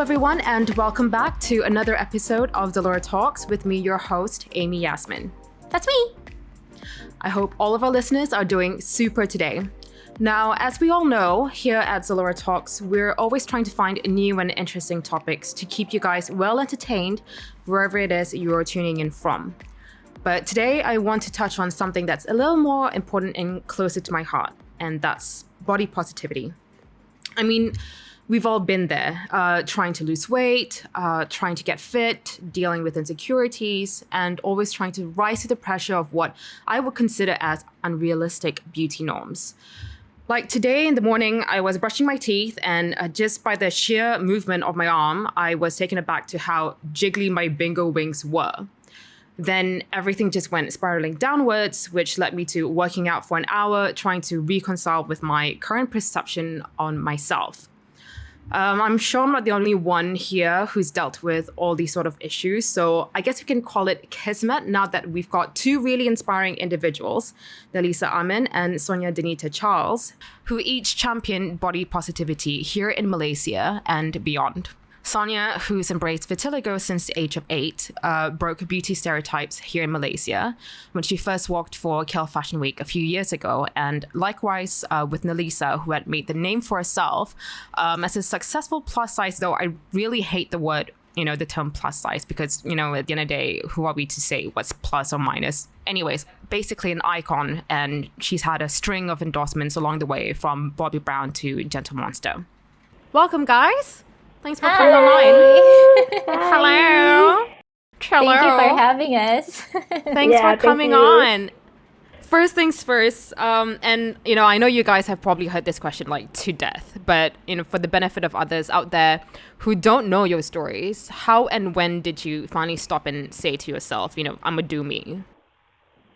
everyone, and welcome back to another episode of Zalora Talks with me, your host, Amy Yasmine. That's me. I hope all of our listeners are doing super today. Now, as we all know, here at Zalora Talks, we're always trying to find new and interesting topics to keep you guys well entertained wherever it is you're tuning in from. But today, I want to touch on something that's a little more important and closer to my heart, and that's body positivity. I mean, we've all been there, trying to lose weight, trying to get fit, dealing with insecurities, and always trying to rise to the pressure of what I would consider as unrealistic beauty norms. Like today in the morning, I was brushing my teeth, and just by the sheer movement of my arm, I was taken aback to how jiggly my bingo wings were. Then everything just went spiraling downwards, which led me to working out for an hour, trying to reconcile with my current perception on myself. I'm sure I'm not the only one here who's dealt with all these sort of issues, so I guess we can call it kismet now that we've got two really inspiring individuals, Nalisa Amin and Sonya Danita Charles, who each champion body positivity here in Malaysia and beyond. Sonya, who's embraced vitiligo since the age of 8, broke beauty stereotypes here in Malaysia when she first walked for KL Fashion Week a few years ago. And likewise with Nalisa, who had made the name for herself as a successful plus size, though I really hate the term plus size because, at the end of the day, who are we to say what's plus or minus? Anyways, basically an icon, and she's had a string of endorsements along the way from Bobbi Brown to Gentle Monster. Welcome, guys. Thanks for coming online. Hello. Thank you for having us. Thanks for coming on. First things first, and I know you guys have probably heard this question like to death, but for the benefit of others out there who don't know your stories, how and when did you finally stop and say to yourself, I'm gonna do me?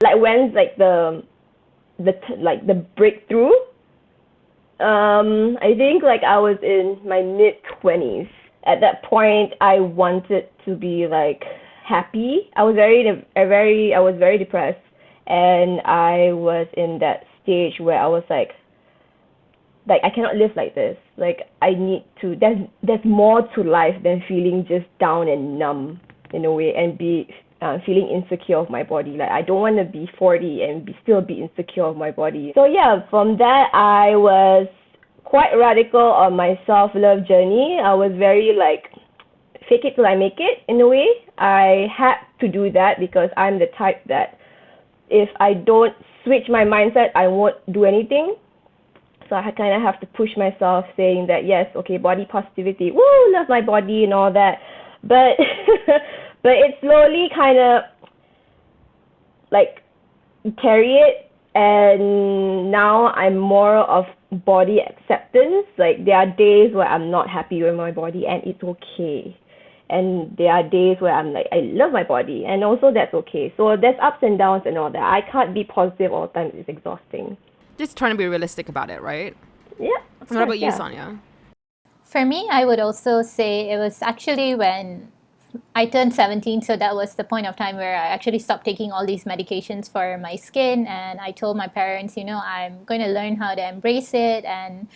Like when's like the breakthrough? I think like I was in my mid-20s. At that point, I wanted to be like happy. I was very depressed, and I was in that stage where I was like I cannot live like this. Like I need to. There's more to life than feeling just down and numb in a way, and be feeling insecure of my body. Like I don't want to be 40 and still be insecure of my body. So yeah, from that I was quite radical on my self-love journey. I was very like fake it till I make it in a way. I had to do that because I'm the type that if I don't switch my mindset, I won't do anything. So I kind of have to push myself saying that yes, okay, body positivity, woo, love my body and all that. But but it slowly kind of like carry it, and now I'm more of body acceptance. Like there are days where I'm not happy with my body and it's okay, and there are days where I'm like I love my body and also that's okay. So there's ups and downs and all that. I can't be positive all the time. It's exhausting. Just trying to be realistic about it, right? Yeah. What about you, Sonya? For me, I would also say it was actually when I turned 17, so that was the point of time where I actually stopped taking all these medications for my skin, and I told my parents, I'm going to learn how to embrace it and,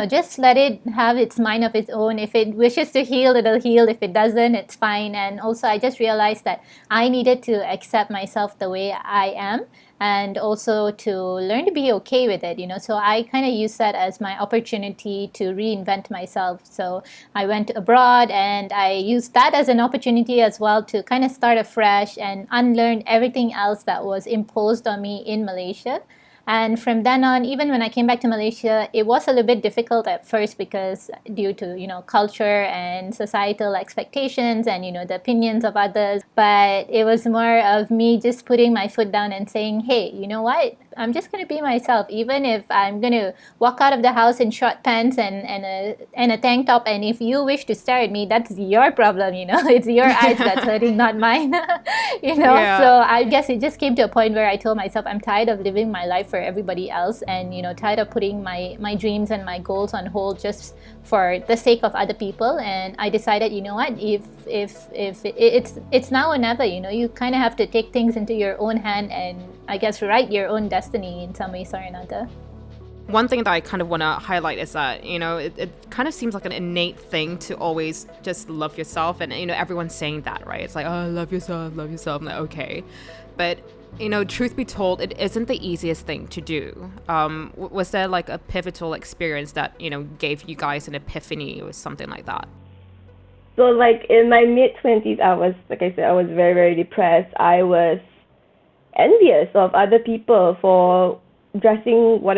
just let it have its mind of its own. If it wishes to heal, it'll heal. If it doesn't, it's fine. And also I just realized that I needed to accept myself the way I am, and also to learn to be okay with it, So I kind of used that as my opportunity to reinvent myself. So I went abroad and I used that as an opportunity as well to kind of start afresh and unlearn everything else that was imposed on me in Malaysia. And from then on, even when I came back to Malaysia, it was a little bit difficult at first because due to, culture and societal expectations and, the opinions of others. But it was more of me just putting my foot down and saying, hey, you know what? I'm just going to be myself, even if I'm going to walk out of the house in short pants and a tank top. And if you wish to stare at me, that's your problem, It's your eyes that's hurting, not mine, Yeah. So I guess it just came to a point where I told myself I'm tired of living my life for everybody else and, tired of putting my dreams and my goals on hold just for the sake of other people. And I decided, if it's now or never, you kind of have to take things into your own hand and I guess write your own destiny in some ways or another. one thing that I kind of want to highlight is that, it kind of seems like an innate thing to always just love yourself. And, everyone's saying that, right? It's like, oh, love yourself, love yourself. I'm like, okay. But, truth be told, it isn't the easiest thing to do. Was there like a pivotal experience that, gave you guys an epiphany or something like that? So like in my mid-20s, I was very, very depressed. I was envious of other people for dressing how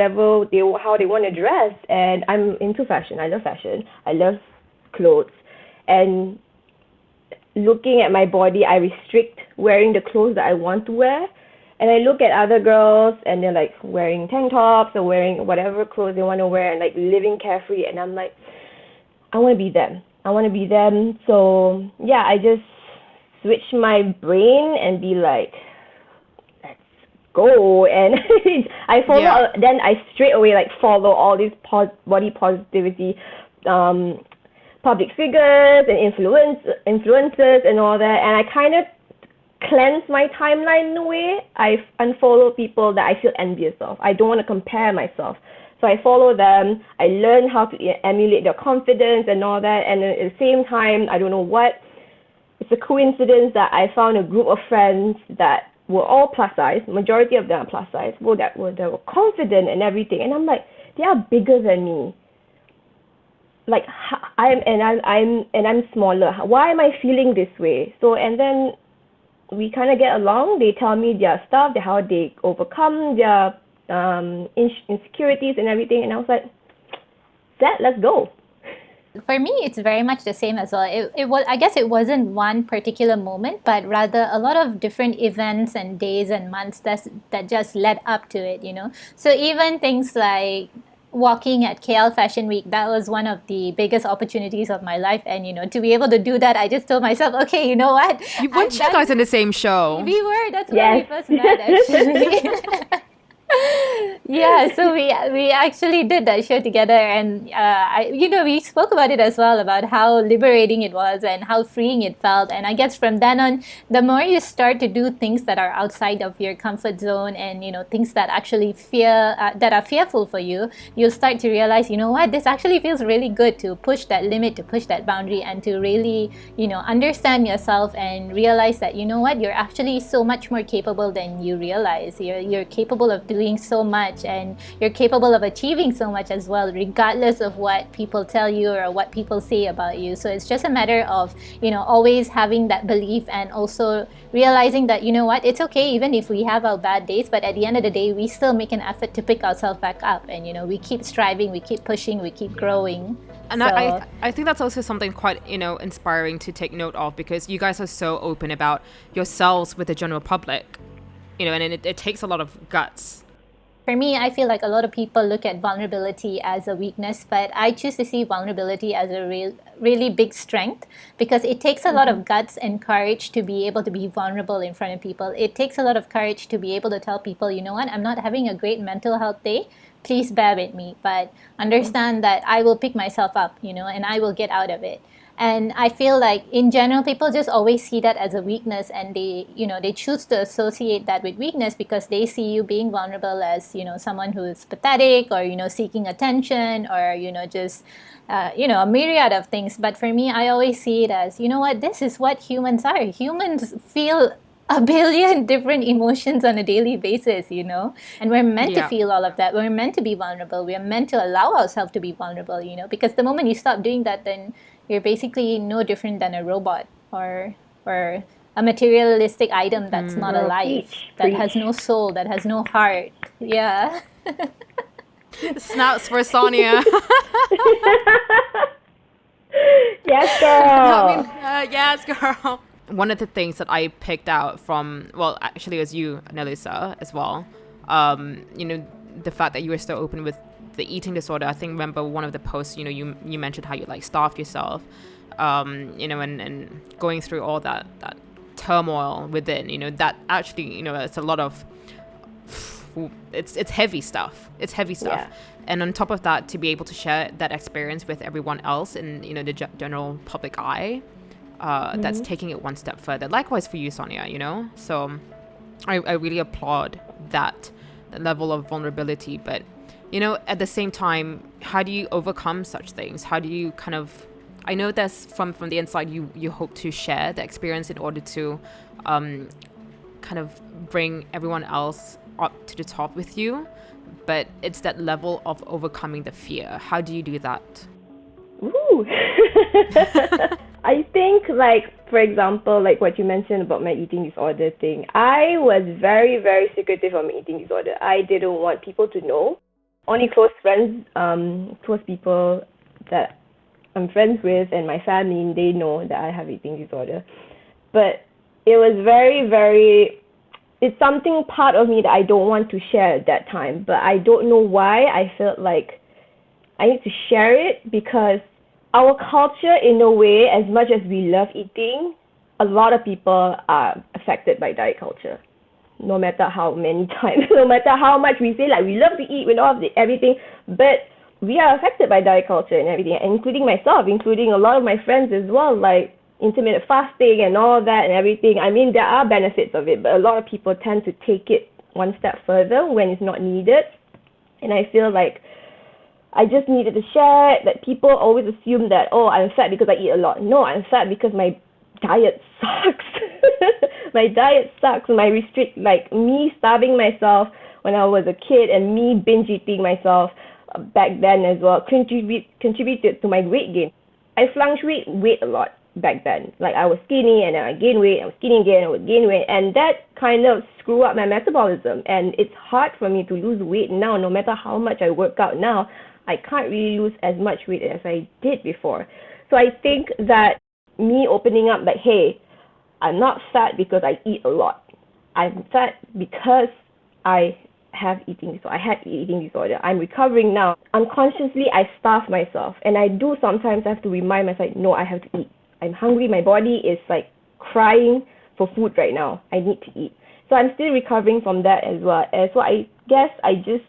they want to dress. And I'm into fashion. I love fashion. I love clothes. And looking at my body, I restrict wearing the clothes that I want to wear. And I look at other girls and they're like wearing tank tops or wearing whatever clothes they want to wear and like living carefree. And I'm like, I want to be them. So yeah, I just switch my brain and be like, let's go. And I follow, then I straight away like follow all these body positivity public figures and influencers and all that. And I kind of cleanse my timeline in a way. I unfollow people that I feel envious of. I don't want to compare myself. So I follow them. I learn how to emulate their confidence and all that. And at the same time, I don't know what, it's a coincidence that I found a group of friends that were all plus size. Majority of them are plus size. That were confident and everything. And I'm like, they are bigger than me. Like I'm smaller. Why am I feeling this way? So and then we kind of get along. They tell me their stuff, how they overcome their insecurities and everything, and I was like, let's go. For me, it's very much the same as well. It was, I guess it wasn't one particular moment, but rather a lot of different events and days and months that just led up to it, So even things like walking at KL Fashion Week, that was one of the biggest opportunities of my life. And, to be able to do that, I just told myself, okay, you know what? Weren't you guys in the same show? We were. That's where we first met, actually. Yeah, so we actually did that show together, and we spoke about it as well, about how liberating it was and how freeing it felt. And I guess from then on, the more you start to do things that are outside of your comfort zone, and things that actually that are fearful for you, you'll start to realize, this actually feels really good, to push that limit, to push that boundary, and to really understand yourself and realize that you're actually so much more capable than you realize. You're capable of doing so much, and you're capable of achieving so much as well, regardless of what people tell you or what people say about you. So it's just a matter of always having that belief, and also realizing that it's okay even if we have our bad days, but at the end of the day we still make an effort to pick ourselves back up, and we keep striving, we keep pushing, we keep growing. And so, I think that's also something quite inspiring to take note of, because you guys are so open about yourselves with the general public, and it takes a lot of guts. For me, I feel like a lot of people look at vulnerability as a weakness, but I choose to see vulnerability as a really big strength, because it takes a lot of guts and courage to be able to be vulnerable in front of people. It takes a lot of courage to be able to tell people, I'm not having a great mental health day. Please bear with me, but understand that I will pick myself up, and I will get out of it. And I feel like in general, people just always see that as a weakness, and they choose to associate that with weakness because they see you being vulnerable as, someone who is pathetic, or, seeking attention, or, just, a myriad of things. But for me, I always see it as, this is what humans are. Humans feel a billion different emotions on a daily basis, and we're meant to feel all of that. We're meant to be vulnerable. We're meant to allow ourselves to be vulnerable, because the moment you stop doing that, then you're basically no different than a robot or a materialistic item that's not alive, that has no soul, that has no heart. Yeah. Snaps for Sonya. Yes, girl. Yes, girl. One of the things that I picked out from, well, actually it was you, Nalisa, as well. The fact that you were so open with the eating disorder. I think, remember one of the posts, you mentioned how you starved yourself, and going through all that turmoil within, that actually, it's a lot of, it's heavy stuff. It's heavy stuff. Yeah. And on top of that, to be able to share that experience with everyone else in, the general public eye, that's taking it one step further. Likewise for you, Sonya, so I really applaud that level of vulnerability. But At the same time, how do you overcome such things? How do you kind of, I know there's from the inside, you hope to share the experience in order to kind of bring everyone else up to the top with you, but it's that level of overcoming the fear. How do you do that? Ooh. I think, like, for example, like what you mentioned about my eating disorder thing, I was very, very secretive on my eating disorder. I didn't want people to know. Only close friends, close people that I'm friends with and my family, they know that I have eating disorder. But it was very, very, it's something part of me that I don't want to share at that time. But I don't know why I felt like I need to share it, because our culture, in a way, as much as we love eating, a lot of people are affected by diet culture. No matter how many times, no matter how much we say, like, we love to eat, we love everything, but we are affected by diet culture and everything, including myself, including a lot of my friends as well, like intermittent fasting and all that and everything. I mean, there are benefits of it, but a lot of people tend to take it one step further when it's not needed. And I feel like I just needed to share it, that people always assume that, oh, I'm fat because I eat a lot. No, I'm fat because my diet sucks. My diet sucks. Me starving myself when I was a kid and me binge eating myself back then as well contributed to my weight gain. I fluctuate weight a lot back then. Like, I was skinny and then I gained weight, I was skinny again, I would gain weight, and that kind of screw up my metabolism. And it's hard for me to lose weight now. No matter how much I work out now, I can't really lose as much weight as I did before. So I think that me opening up, like, hey, I'm not fat because I eat a lot. I'm fat because I have eating disorder. I had eating disorder. I'm recovering now. Unconsciously, I starve myself. And I do sometimes have to remind myself, no, I have to eat. I'm hungry. My body is like crying for food right now. I need to eat. So I'm still recovering from that as well. And so I guess I just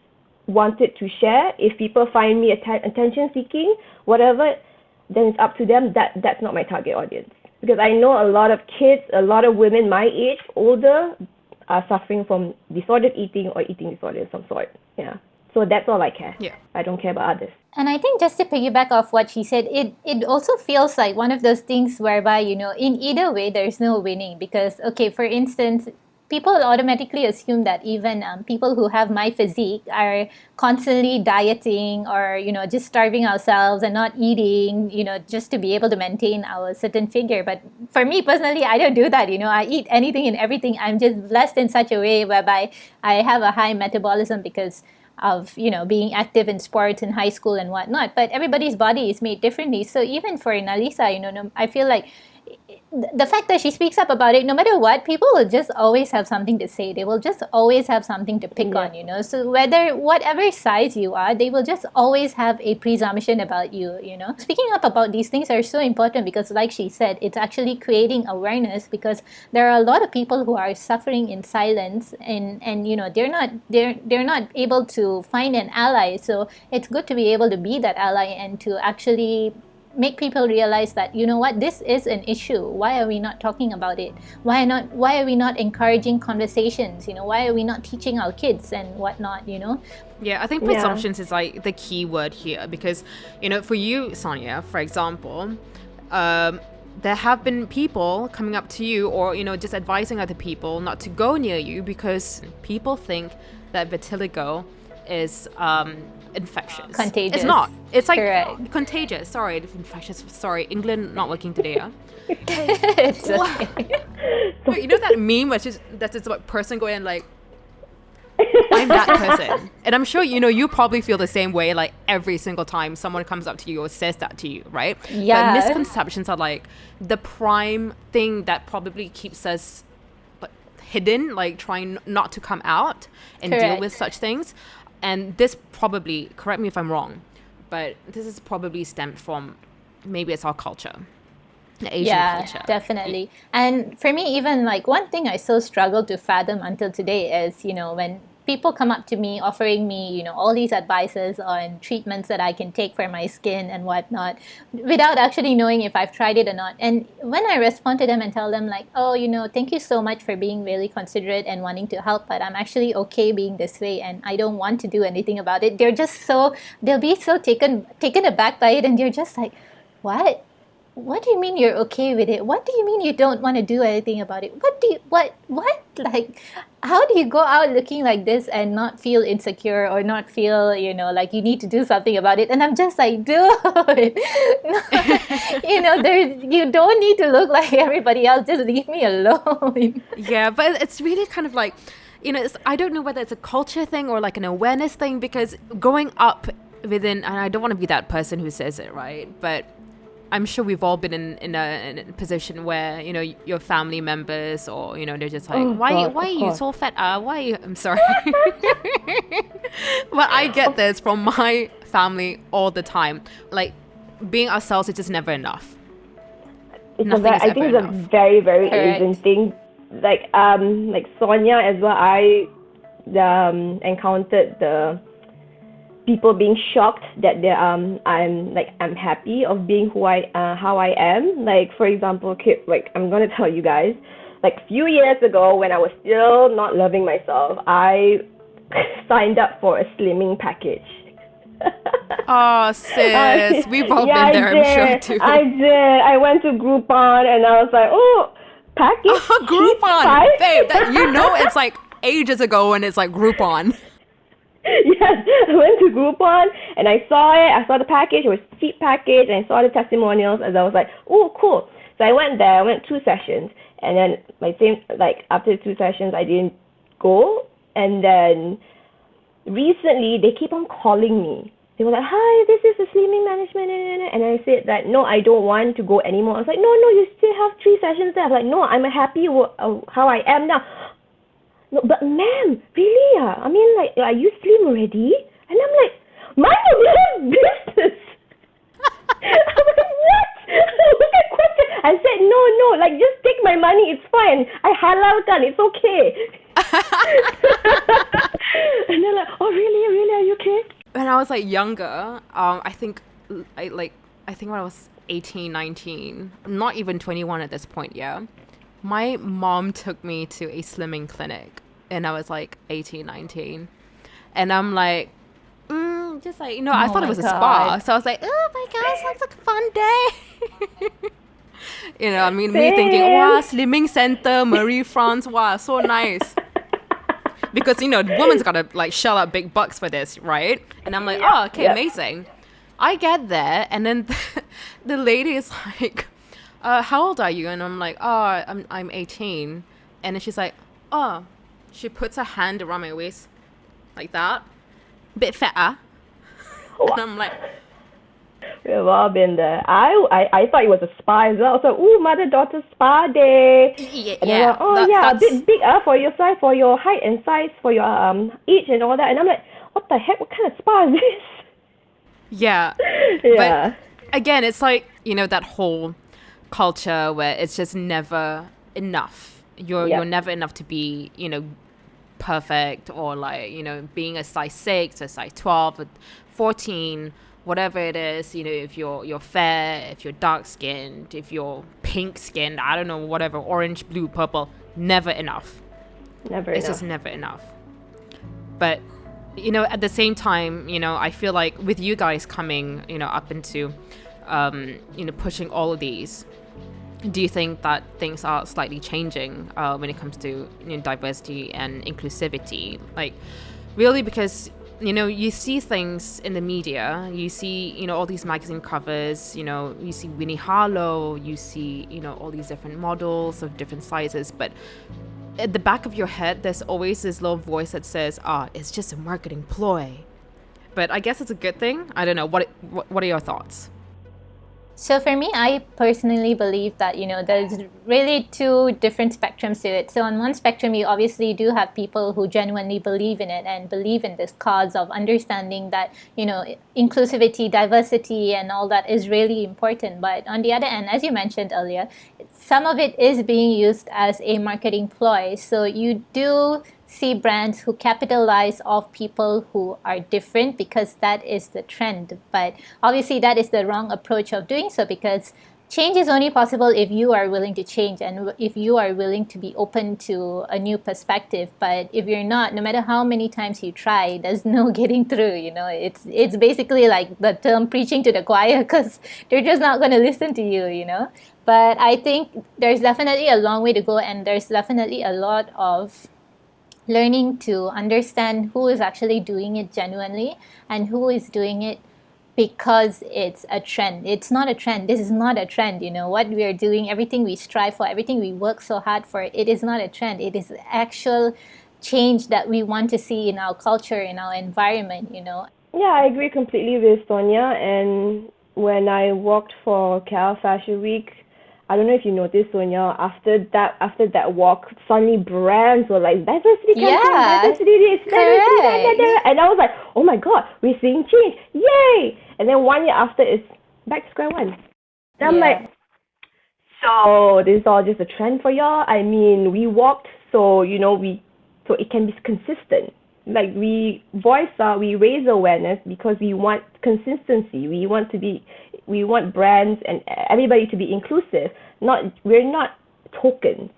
wanted to share. If people find me attention seeking, whatever, then it's up to them. That's not my target audience. Because I know a lot of kids, a lot of women my age, older, are suffering from disordered eating or eating disorder of some sort. Yeah. So that's all I care. Yeah. I don't care about others. And I think just to piggyback off what she said, it also feels like one of those things whereby, in either way, there's no winning. Because, okay, for instance, people automatically assume that even people who have my physique are constantly dieting or, just starving ourselves and not eating, just to be able to maintain our certain figure. But for me personally, I don't do that. I eat anything and everything. I'm just blessed in such a way whereby I have a high metabolism because of being active in sports in high school and whatnot. But everybody's body is made differently. So even for Nalisa, I feel like the fact that she speaks up about it, no matter what, people will just always have something to say. They will just always have something to pick on, So whatever size you are, they will just always have a presumption about you, Speaking up about these things are so important because, like she said, it's actually creating awareness, because there are a lot of people who are suffering in silence and they're not able to find an ally. So it's good to be able to be that ally and to actually make people realize that, this is an issue. Why are we not talking about it? Why are we not encouraging conversations? Why are we not teaching our kids and whatnot? Yeah, I think presumptions is like the key word here, because for you, Sonya, for example, there have been people coming up to you or just advising other people not to go near you because people think that vitiligo is infectious. Contagious. It's not. It's like Correct. Contagious. Sorry, infectious. Sorry, England not working today. Yeah. It's okay. Wait, that meme that's just about person going like, I'm that person, and I'm sure you probably feel the same way. Like every single time someone comes up to you or says that to you, right? Yeah. But misconceptions are like the prime thing that probably keeps us hidden, like trying not to come out and Correct. deal with such things. And this probably, correct me if I'm wrong, but this is probably stemmed from maybe it's our culture, the Asian culture. Yeah, definitely. And for me, even like one thing I still struggle to fathom until today is, when people come up to me offering me, all these advices on treatments that I can take for my skin and whatnot, without actually knowing if I've tried it or not. And when I respond to them and tell them like, oh, thank you so much for being really considerate and wanting to help, but I'm actually okay being this way and I don't want to do anything about it. They'll be so taken aback by it, and they're just like, what? What do you mean you're okay with it? What do you mean you don't want to do anything about it? What? Like, how do you go out looking like this and not feel insecure or not feel, like you need to do something about it? And I'm just like, dude, you don't need to look like everybody else. Just leave me alone. Yeah, but it's really kind of like, I don't know whether it's a culture thing or like an awareness thing, because growing up within, and I don't want to be that person who says it, right? But I'm sure we've all been in a position where, your family members or, they're just like, why are you so fat? Why are you? I'm sorry. But I get this from my family all the time. Like, being ourselves is just never enough. I think it's a very, very Asian thing. Like Sonya as well, I encountered the people being shocked that I'm happy of being how I am. Like, for example, I'm gonna tell you guys, like a few years ago when I was still not loving myself, I signed up for a slimming package. Oh, sis, we've all been there, I'm sure too. I did. I went to Groupon and I was like, oh, package. Groupon, babe. It's like ages ago, and it's like Groupon. Yes, I went to Groupon and I saw it. I saw the package. It was a cheap package, and I saw the testimonials, and I was like, "Oh, cool!" So I went there. I went 2 sessions, and then after 2 sessions, I didn't go. And then recently, they keep on calling me. They were like, "Hi, this is the slimming management," and I said that no, I don't want to go anymore. I was like, "No, you still have 3 sessions there." I was like, "No, I'm happy how I am now." No, but ma'am, really? I mean, like, are you slim already? And I'm like, mind your own business. I'm like, what? What kind of question? I said, no, like, just take my money, it's fine. I halalkan, it's okay. And they're like, oh, really? Are you okay? When I was like younger, I think when I was 18, 19, not even 21 at this point, yeah. My mom took me to a slimming clinic, and I was like 18, 19. And I'm like, just like, I thought it was a spa. So I was like, oh my God, sounds like a fun day. Me thinking, wow, slimming center, Marie France, wow, so nice. Because, the woman's got to like shell out big bucks for this, right? And I'm like, oh, okay, amazing. I get there, and then the lady is like, how old are you? And I'm like, oh, I'm 18. And then she's like, oh, she puts her hand around my waist like that, bit fatter. And I'm like, we've all been there. I thought it was a spa as well. I was like, ooh, mother-daughter spa day. And they're like, a bit big for your size, for your height and size, for your age and all that. And I'm like, what the heck? What kind of spa is this? Yeah. But again, it's like, that whole culture where it's just never enough. You're never enough to be, perfect, or like, being a size 6, a size 12, a 14, whatever it is, if you're fair, if you're dark skinned, if you're pink skinned, I don't know, whatever, orange, blue, purple, never enough. It's just never enough. But at the same time, I feel like with you guys coming, up into pushing all of these, do you think that things are slightly changing when it comes to diversity and inclusivity? Like, really, because you see things in the media, you see all these magazine covers, you see Winnie Harlow, you see all these different models of different sizes, but at the back of your head there's always this little voice that says, it's just a marketing ploy. But I guess it's a good thing. I don't know, what are your thoughts? So for me, I personally believe that, there's really 2 different spectrums to it. So on one spectrum, you obviously do have people who genuinely believe in it and believe in this cause of understanding that, inclusivity, diversity, and all that is really important. But on the other end, as you mentioned earlier, some of it is being used as a marketing ploy. So you do see brands who capitalize off people who are different because that is the trend. But obviously, that is the wrong approach of doing so, because change is only possible if you are willing to change and if you are willing to be open to a new perspective. But if you're not, no matter how many times you try, there's no getting through. It's basically like the term preaching to the choir, because they're just not going to listen to you. But I think there's definitely a long way to go, and there's definitely a lot of learning to understand who is actually doing it genuinely and who is doing it because it's a trend. It's not a trend. This is not a trend. What we are doing, everything we strive for, everything we work so hard for, it is not a trend. It is actual change that we want to see in our culture, in our environment. Yeah, I agree completely with Sonya. And when I worked for Cal Fashion Week, I don't know if you noticed, Sonya, after that walk, suddenly brands were like, diversity campaign, diversity this, diversity that. And I was like, oh my god, we're seeing change. Yay! And then 1 year after, it's back to square one. And I'm like, so this is all just a trend for y'all? I mean, we walked so, so it can be consistent. Like, we raise awareness because we want consistency. We want brands and everybody to be inclusive. We're not tokens.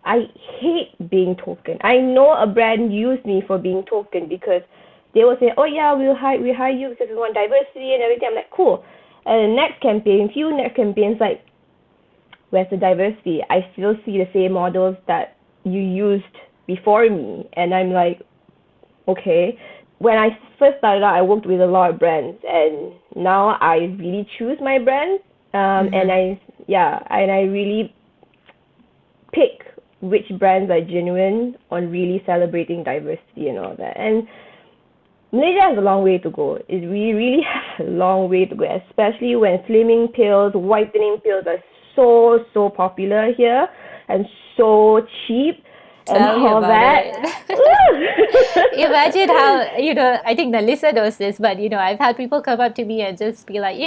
I hate being token. I know a brand used me for being token because they will say, oh yeah, we hire you because we want diversity and everything. I'm like, cool. And the next campaigns, like, where's the diversity? I still see the same models that you used before me. And I'm like, okay. When I first started out, I worked with a lot of brands, and now I really choose my brands, and I really pick which brands are genuine on really celebrating diversity and all that. And Malaysia has a long way to go. We really have a long way to go, especially when slimming pills, whitening pills are so popular here and so cheap. Tell me about it. Imagine how, I think Nalisa knows this, but, I've had people come up to me and just be like,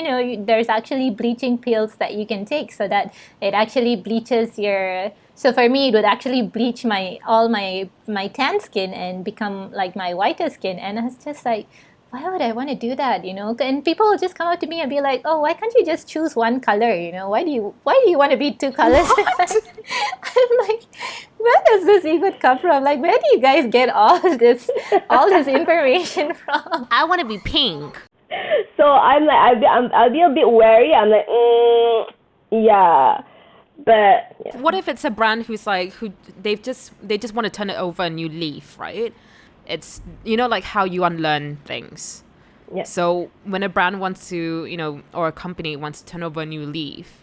there's actually bleaching pills that you can take so that it actually bleaches your... So for me, it would actually bleach all my tan skin and become like my whiter skin. And I was just like, why would I want to do that, And people will just come up to me and be like, oh, why can't you just choose one color, Why do you want to be two colors? I'm like, where does this even come from? Like, where do you guys get all this information from? I want to be pink. So I'm like, I'll be a bit wary. I'm like, yeah. But yeah. What if it's a brand who they just want to turn it over a new leaf, right? It's, like how you unlearn things. Yeah. So when a brand wants to, or a company wants to turn over a new leaf,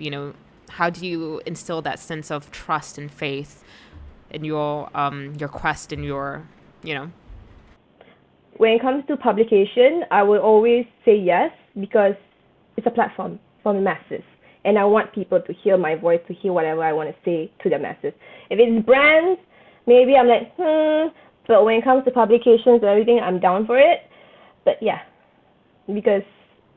how do you instill that sense of trust and faith in your quest and your, When it comes to publication, I will always say yes because it's a platform for the masses. And I want people to hear my voice, to hear whatever I want to say to the masses. If it's brands, maybe I'm like, But when it comes to publications and everything, I'm down for it. But yeah, because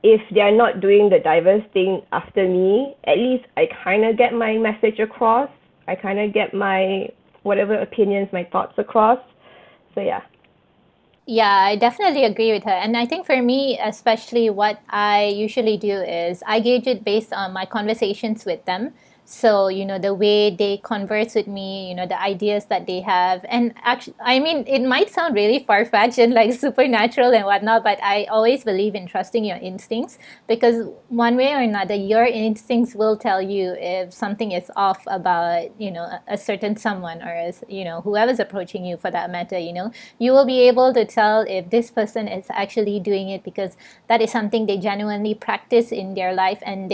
if they're not doing the diverse thing after me, at least I kind of get my message across. I kind of get my whatever opinions, my thoughts across. So yeah. Yeah, I definitely agree with her. And I think for me, especially what I usually do is I gauge it based on my conversations with them. So, the way they converse with me, the ideas that they have. And actually, I mean, it might sound really far-fetched and like supernatural and whatnot, but I always believe in trusting your instincts because one way or another, your instincts will tell you if something is off about, a certain someone or, whoever's approaching you for that matter, you will be able to tell if this person is actually doing it because that is something they genuinely practice in their life and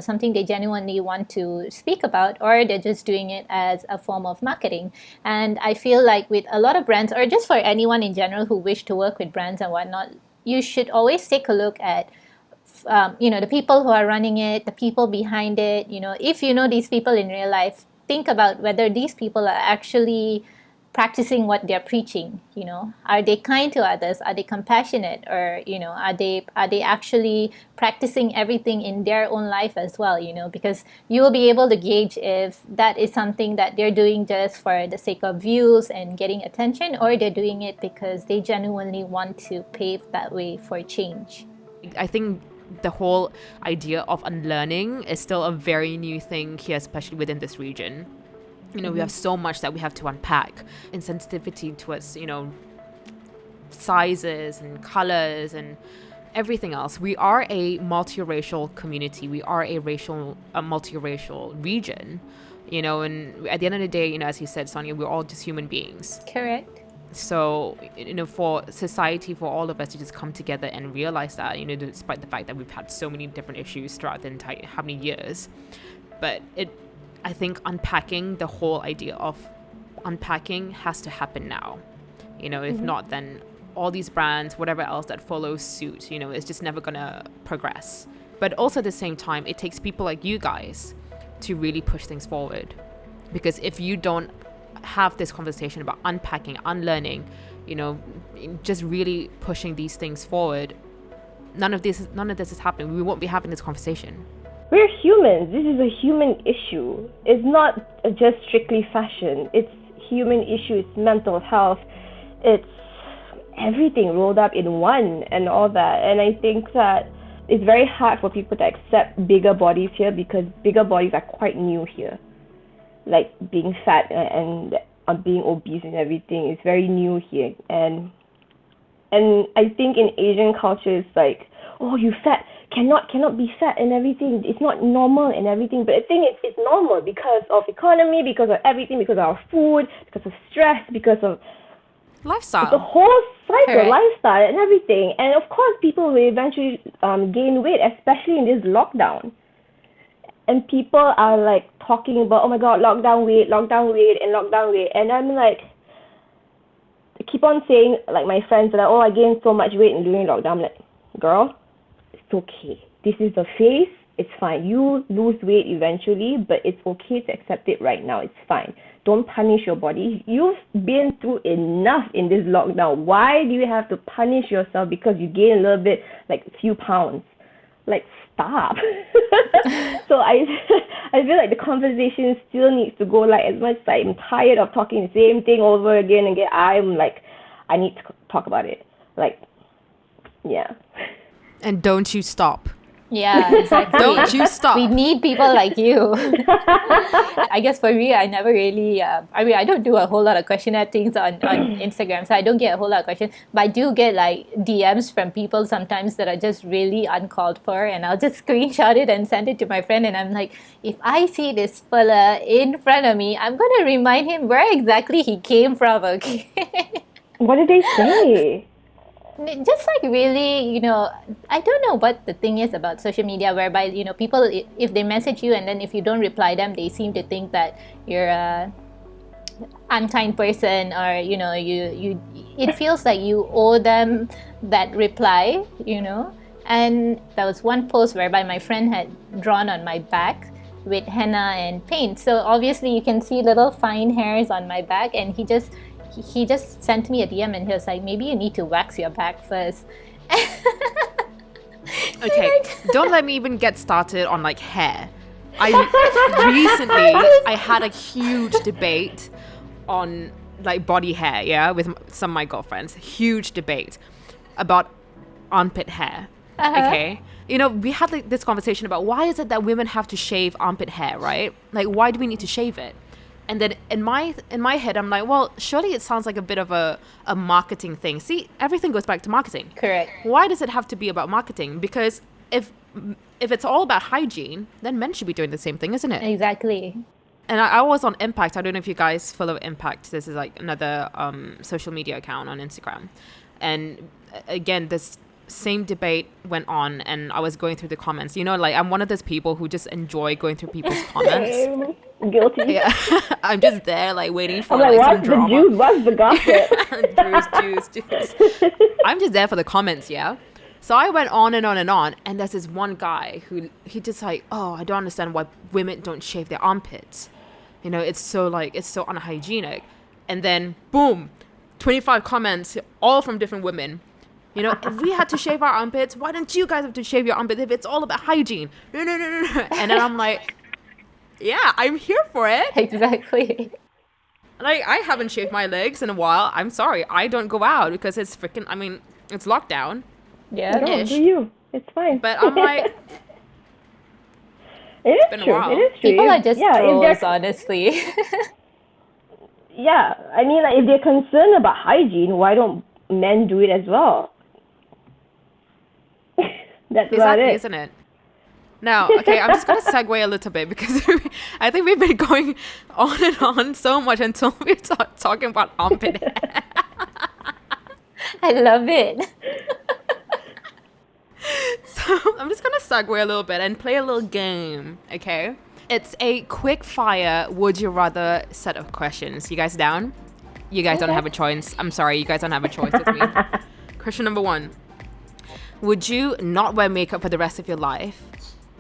something they genuinely want to speak about, or they're just doing it as a form of marketing. And I feel like with a lot of brands, or just for anyone in general who wish to work with brands and whatnot, you should always take a look at the people who are running it, the people behind it. If you know these people in real life, think about whether these people are actually practicing what they're preaching. You know, are they kind to others? Are they compassionate? Or, you know, are they actually practicing everything in their own life as well? You know, because you will be able to gauge if that is something that they're doing just for the sake of views and getting attention, or they're doing it because they genuinely want to pave that way for change. I think the whole idea of unlearning is still a very new thing here, especially within this region. You know, we have so much that we have to unpack, insensitivity towards, you know, sizes and colors and everything else. We are a multiracial community. We are a multiracial region, you know, and at the end of the day, you know, as you said, Sonya, we're all just human beings. Correct. So, you know, for society, for all of us to just come together and realize that, you know, despite the fact that we've had so many different issues throughout the entire, how many years, but I think unpacking, the whole idea of unpacking has to happen now. You know, if not, then all these brands, whatever else that follows suit, you know, it's just never gonna progress. But also at the same time, it takes people like you guys to really push things forward. Because if you don't have this conversation about unpacking, unlearning, you know, just really pushing these things forward, none of this is happening. We won't be having this conversation. We're humans. This is a human issue. It's not just strictly fashion. It's human issue. It's mental health. It's everything rolled up in one and all that. And I think that it's very hard for people to accept bigger bodies here because bigger bodies are quite new here. Like being fat and being obese and everything is very new here. And I think in Asian culture it's like, oh, you fat, cannot be fat and everything. It's not normal and everything. But I think it's normal because of economy, because of everything, because of our food, because of stress, because of lifestyle. The whole cycle, Correct. lifestyle and everything. And of course, people will eventually gain weight, especially in this lockdown. And people are like talking about, oh my God, lockdown weight. And I'm like, I keep on saying, like my friends are like, oh, I gained so much weight during lockdown. I'm like, girl, it's okay. This is the phase. It's fine. You lose weight eventually, but it's okay to accept it right now. It's fine. Don't punish your body. You've been through enough in this lockdown. Why do you have to punish yourself because you gain a little bit, like a few pounds? Like, stop. So I feel like the conversation still needs to go, like, as much as I'm tired of talking the same thing over again and again, I'm like, I need to talk about it. Like, yeah. And don't you stop. Yeah, exactly. Don't you stop. We need people like you. I guess for me, I never really, I don't do a whole lot of questionnaire things on Instagram, so I don't get a whole lot of questions. But I do get like DMs from people sometimes that are just really uncalled for, and I'll just screenshot it and send it to my friend. And I'm like, if I see this fella in front of me, I'm going to remind him where exactly he came from, okay? What did they say? Just like really, you know, I don't know what the thing is about social media whereby, you know, people, if they message you and then if you don't reply them, they seem to think that you're a unkind person, or, you know, it feels like you owe them that reply, you know. And there was one post whereby my friend had drawn on my back with henna and paint. So obviously you can see little fine hairs on my back, and he just sent me a DM and he was like, maybe you need to wax your back first. Okay, don't let me even get started on like hair. I had a huge debate on like body hair, yeah, with some of my girlfriends. Huge debate about armpit hair. Okay, you know, we had like this conversation about why is it that women have to shave armpit hair, right? Like, why do we need to shave it? And then in my head, I'm like, well, surely it sounds like a bit of a marketing thing. See, everything goes back to marketing. Correct. Why does it have to be about marketing? Because if it's all about hygiene, then men should be doing the same thing, isn't it? Exactly. And I was on Impact. I don't know if you guys follow Impact. This is like another social media account on Instagram. And again, this same debate went on, and I was going through the comments. You know, like, I'm one of those people who just enjoy going through people's comments. Guilty. Yeah. I'm just there, like, waiting for I'm like, some what's drama. the juice? What's the gossip? Juice. I'm just there for the comments, yeah? So I went on and on and on, and there's this one guy who, he just like, oh, I don't understand why women don't shave their armpits. You know, it's so unhygienic. and then boom, 25 comments, all from different women. You know, if we had to shave our armpits, why don't you guys have to shave your armpits if it's all about hygiene? No. And then I'm like, yeah, I'm here for it. Exactly. Like, I haven't shaved my legs in a while. I'm sorry. I don't go out because it's freaking, I mean, it's lockdown. Yeah. No, do you? It's fine. But I'm like, it is been a true. while. It is true. People are just if trolls, they're- honestly. Yeah, I mean, like, if they're concerned about hygiene, why don't men do it as well? That's about exactly, it. isn't it? Now, okay, I'm just going to segue a little bit because I think we've been going on and on so much until we start talking about armpit hair. I love it. So I'm just going to segue a little bit and play a little game, okay? It's a quick fire would you rather set of questions. You guys down? You guys don't have a choice. I'm sorry, you guys don't have a choice with me. Question number 1. Would you not wear makeup for the rest of your life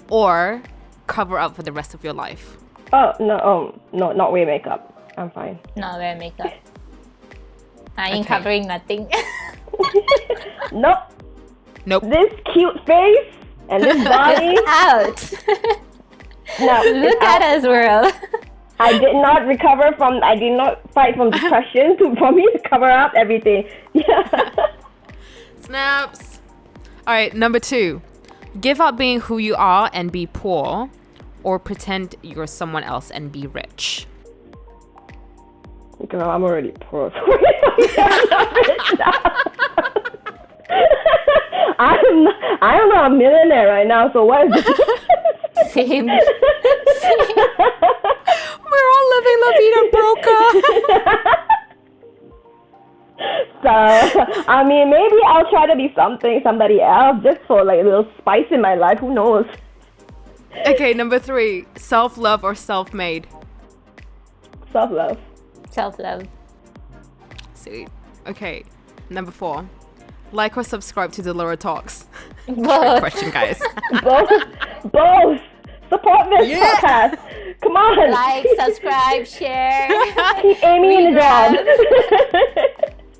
or cover up for the rest of your life? No, not wear makeup. I'm fine. Not wear makeup. I ain't Okay. covering nothing. Nope. Nope. This cute face and this body. Out. No, Look at us, world. I did not fight from depression for me to cover up everything. Yeah. Snaps. All right, number 2. Give up being who you are and be poor, or pretend you're someone else and be rich. Girl, I'm already poor. I'm not rich now. I'm not a millionaire right now, so what is this? Same. We're all living La Vida Broca. So, I mean, maybe I'll try to be somebody else, just for like a little spice in my life. Who knows? Okay, number 3. Self-love or self-made? Self-love. Self-love. Sweet. Okay, number 4. Like or subscribe to Zalora Talks? Both. Question, guys. Both. Support this podcast. Come on. Like, subscribe, share. Keep Amy in the job.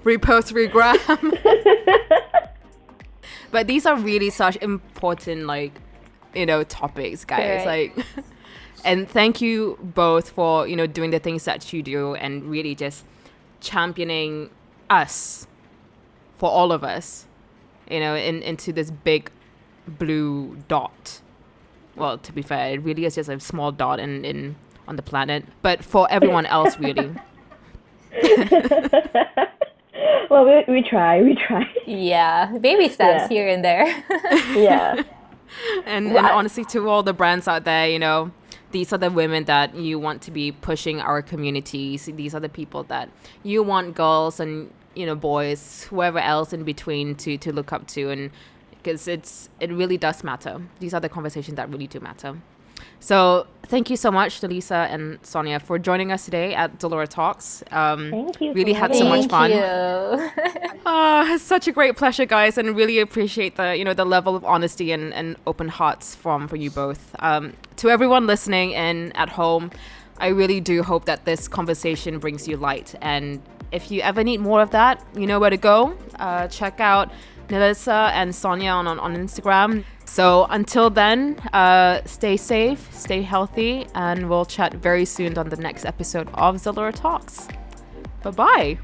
Repost, regram. But these are really such important, like, you know, topics, guys. Correct. Like, and thank you both for, you know, doing the things that you do and really just championing us, for all of us, you know, into this big blue dot. Well, to be fair, it really is just a small dot in on the planet, but for everyone else, really. Well, we try. Yeah, baby steps Yeah. here and there. Yeah. And honestly, to all the brands out there, you know, these are the women that you want to be pushing our communities. These are the people that you want girls and, you know, boys, whoever else in between to look up to. And because it really does matter. These are the conversations that really do matter. So thank you so much, Nalisa and Sonya, for joining us today at Zalora Talks. Thank you. Really had so much fun. Thank you. It's such a great pleasure, guys, and really appreciate the level of honesty and open hearts from you both. To everyone listening in at home, I really do hope that this conversation brings you light. And if you ever need more of that, you know where to go. Check out Nalisa and Sonya on Instagram. So until then, stay safe, stay healthy, and we'll chat very soon on the next episode of Zalora Talks. Bye-bye.